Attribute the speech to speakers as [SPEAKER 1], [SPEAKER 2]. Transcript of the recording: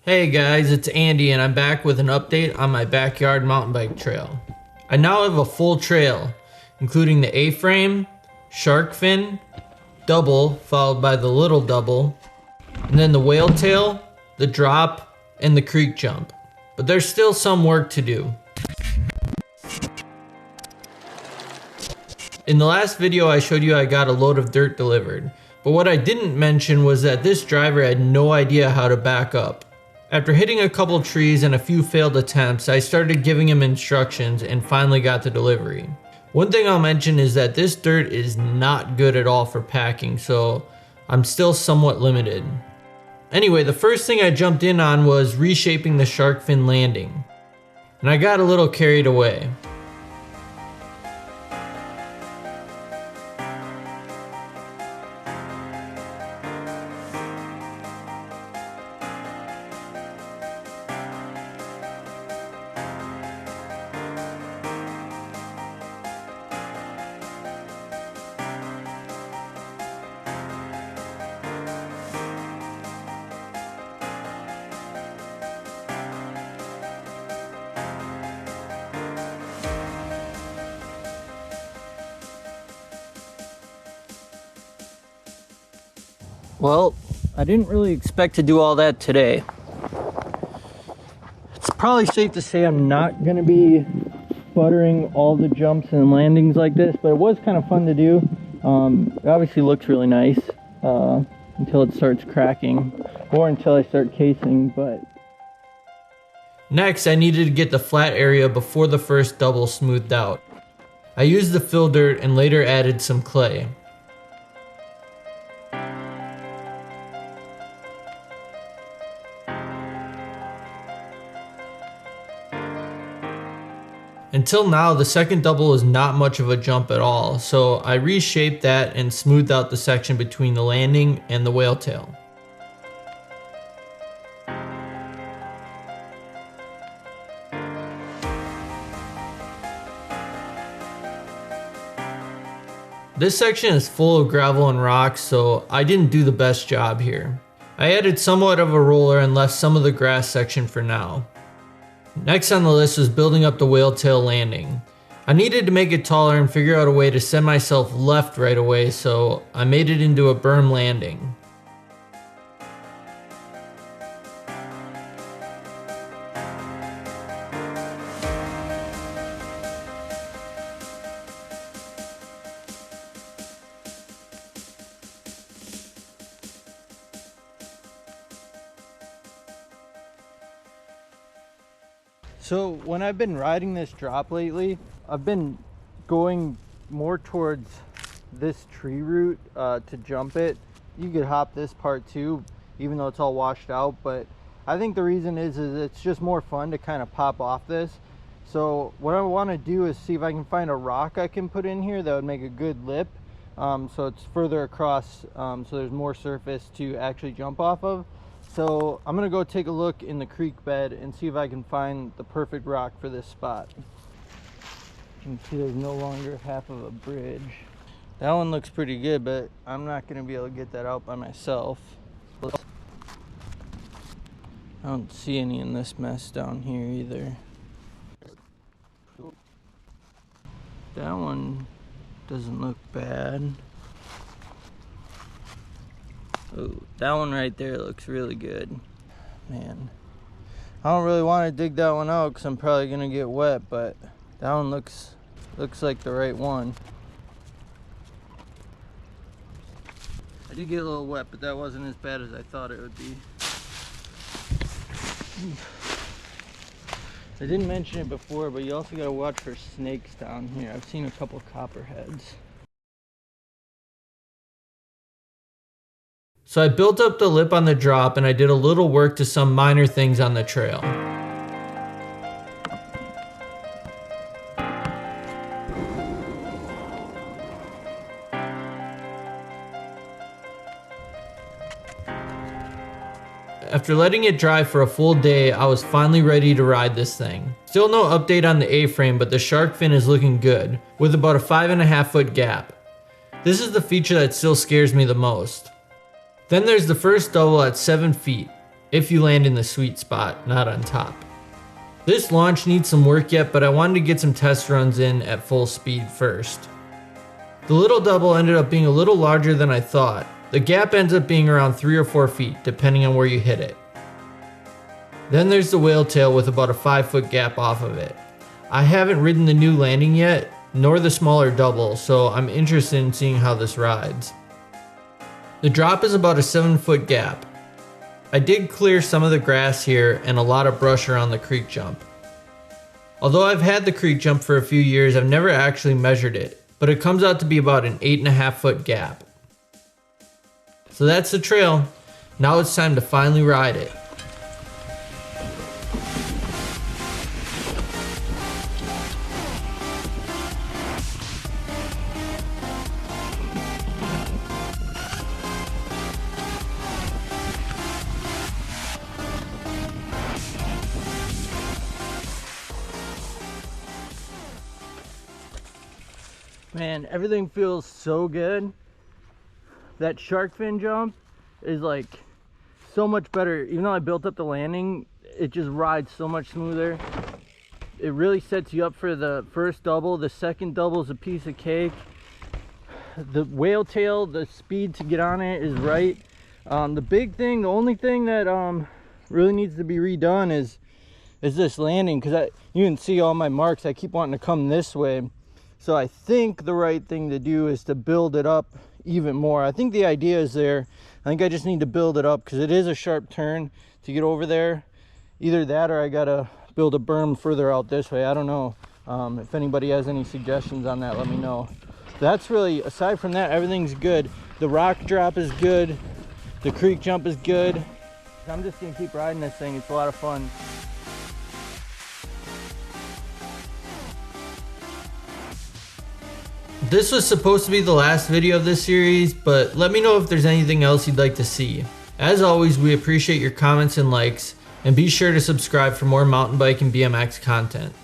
[SPEAKER 1] Hey guys, it's Andy and I'm back with an update on my backyard mountain bike trail. I now have a full trail, including the A-frame, shark fin, double followed by the little double, and then the whale tail, the drop, and the creek jump. But there's still some work to do. In the last video I showed you I got a load of dirt delivered, but what I didn't mention was that this driver had no idea how to back up. After hitting a couple trees and a few failed attempts, I started giving him instructions and finally got the delivery. One thing I'll mention is that this dirt is not good at all for packing, so I'm still somewhat limited. Anyway, the first thing I jumped in on was reshaping the shark fin landing, and I got a little carried away. Well, I didn't really expect to do all that today. It's probably safe to say I'm not going to be buttering all the jumps and landings like this, but it was kind of fun to do. It obviously looks really nice until it starts cracking, or until I start casing, but... Next, I needed to get the flat area before the first double smoothed out. I used the fill dirt and later added some clay. Until now, the second double is not much of a jump at all, so I reshaped that and smoothed out the section between the landing and the whale tail. This section is full of gravel and rocks, so I didn't do the best job here. I added somewhat of a roller and left some of the grass section for now. Next on the list was building up the whale tail landing. I needed to make it taller and figure out a way to send myself left right away, so I made it into a berm landing. So when I've been riding this drop lately, I've been going more towards this tree root to jump it. You could hop this part too, even though it's all washed out, but I think the reason is it's just more fun to kind of pop off this. So what I want to do is see if I can find a rock I can put in here that would make a good lip, so it's further across, so there's more surface to actually jump off of. So I'm gonna go take a look in the creek bed and see if I can find the perfect rock for this spot. You can see there's no longer half of a bridge. That one looks pretty good, but I'm not gonna be able to get that out by myself. I don't see any in this mess down here either. That one doesn't look bad. Oh, that one right there looks really good. Man, I don't really want to dig that one out because I'm probably gonna get wet, but that one looks like the right one. I did get a little wet, but that wasn't as bad as I thought it would be. I didn't mention it before, but you also gotta watch for snakes down here. I've seen a couple copperheads. So I built up the lip on the drop and I did a little work to some minor things on the trail. After letting it dry for a full day, I was finally ready to ride this thing. Still no update on the A-frame, but the shark fin is looking good, with about a 5.5 foot gap. This is the feature that still scares me the most. Then there's the first double at 7 feet.
[SPEAKER 2] if you land in the sweet spot, not on top. This launch needs some work yet, but I wanted to get some test runs in at full speed first. The little double ended up being a little larger than I thought. The gap ends up being around 3 or 4 feet, depending on where you hit it. Then there's the whale tail with about a 5-foot gap off of it. I haven't ridden the new landing yet, nor the smaller double, so I'm interested in seeing how this rides. The drop is about a 7-foot gap. I did clear some of the grass here and a lot of brush around the creek jump. Although I've had the creek jump for a few years, I've never actually measured it, but it comes out to be about an 8.5-foot gap. So that's the trail. Now it's time to finally ride it.
[SPEAKER 1] Man, everything feels so good. That shark fin jump is like so much better. Even though I built up the landing, it just rides so much smoother. It really sets you up for the first double. The second double is a piece of cake. The whale tail, the speed to get on it is right. The only thing that really needs to be redone is this landing, because you can see all my marks. I keep wanting to come this way. So I think the right thing to do is to build it up even more. I think the idea is there. I think I just need to build it up because it is a sharp turn to get over there. Either that or I gotta build a berm further out this way. I don't know. If anybody has any suggestions on that, let me know. That's really, aside from that, everything's good. The rock drop is good. The creek jump is good. I'm just gonna keep riding this thing. It's a lot of fun.
[SPEAKER 2] This was supposed to be the last video of this series, but let me know if there's anything else you'd like to see. As always, we appreciate your comments and likes, and be sure to subscribe for more mountain bike and BMX content.